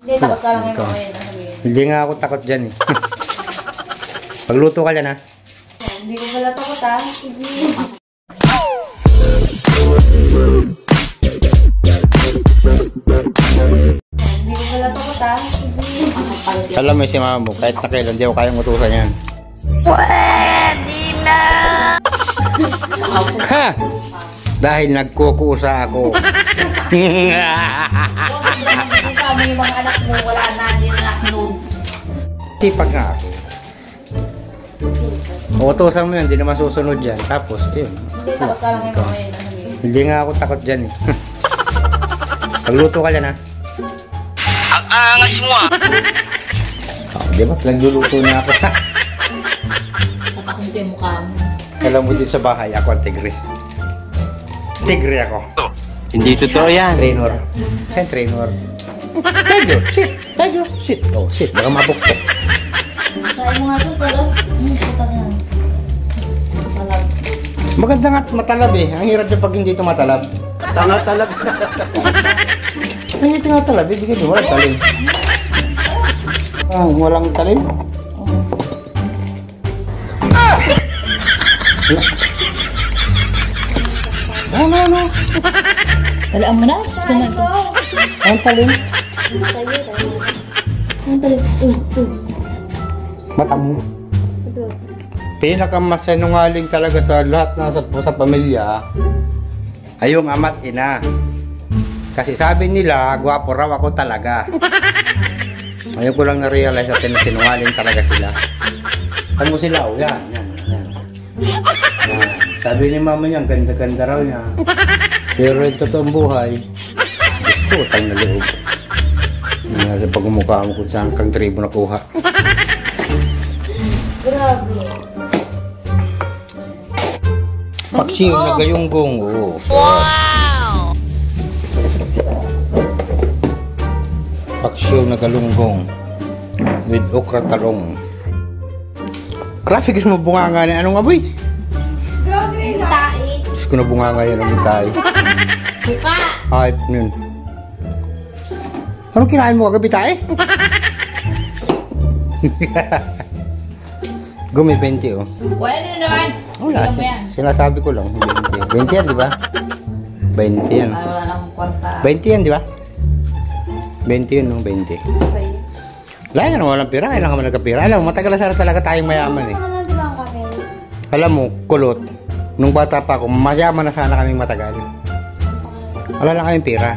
Hindi, takot ka lang yung mamaya na sabihin. Hindi nga ako takot dyan eh. Pagluto ka dyan ha. Hindi ko pala takot ha. Sige. Hindi ko pala takot ha. Sige. Alam mo si mama mo, kahit na kailan, di ako kayang utusan yan. Pwede na! Ha! Dahil nagkukusa ako. Kami yung mga anak mo, wala na din naknood. Sipag nga. Utusan mo yun, hindi naman susunod yan. Tapos, yun. Hindi, takot ka lang yung mamaya na sabihin. Hindi nga ako takot dyan eh. Pagluto ka dyan ha. Ang angas mo ah! Oh, di ba? Nagluluto na ako. Tatakot ko yung mukha mo. Alam mo dito sa bahay, ako ang tigre. Tigre ako. Hindi totoo yan. Trainer. Saan trainer? Tiger, sit. Tiger, sit. Oh, sit. Baka mabuktok. Sabi mo nga ito, pero putak yan. Matalab. Maganda nga matalab eh. Ang hirap niya pag hindi ito matalab. Tanga talaga. Hindi ito matalab. Ibigay mo, walang talim. Ah, walang talim? Ano? Walaan mo na? Diyos ko na ito. Ang talim? Ang talim. Mata mo. Pinakamasinungaling talaga sa lahat na sa pamilya ay yung ama't ina. Kasi sabi nila, gwapo raw ako talaga. Ngayon ko lang na-realize at sinungaling talaga sila. Ano sila? O yan. Sabi ni mama niya, ganda-ganda raw niya. Pero yung totoong buhay, gusto utang na loob. Sa pagmumukha mo kung saan kang tribo nakuha. Grabe. Paksiw na gayunggong. Oh, Wow! paksiw na galunggong with okra talong. Grabe ka mo bunganga ni anong aboy? Tae. Diyos ko na bunganga yan ang tayo. Buka. Hype nun. Anong kinain mo kagabi tayo? Gumi 20 oh. Pwede na naman. Wala, Bigyan mo yan. sinasabi ko lang 20. 20 yan, di ba? 20 yan. Ay, wala na akong kwarta. 20 yan, di ba? 20 yun, no? 20. Sa'yo. Wala nga naman walang pira. Kailangan ka man nagkapira. Alam mo, matagal na sana talaga tayong mayaman eh. Ano di ba ang kape? Alam mo, kulot. Nung bata pa ako, masyaman na sana kaming matagal. Wala lang kaming pira.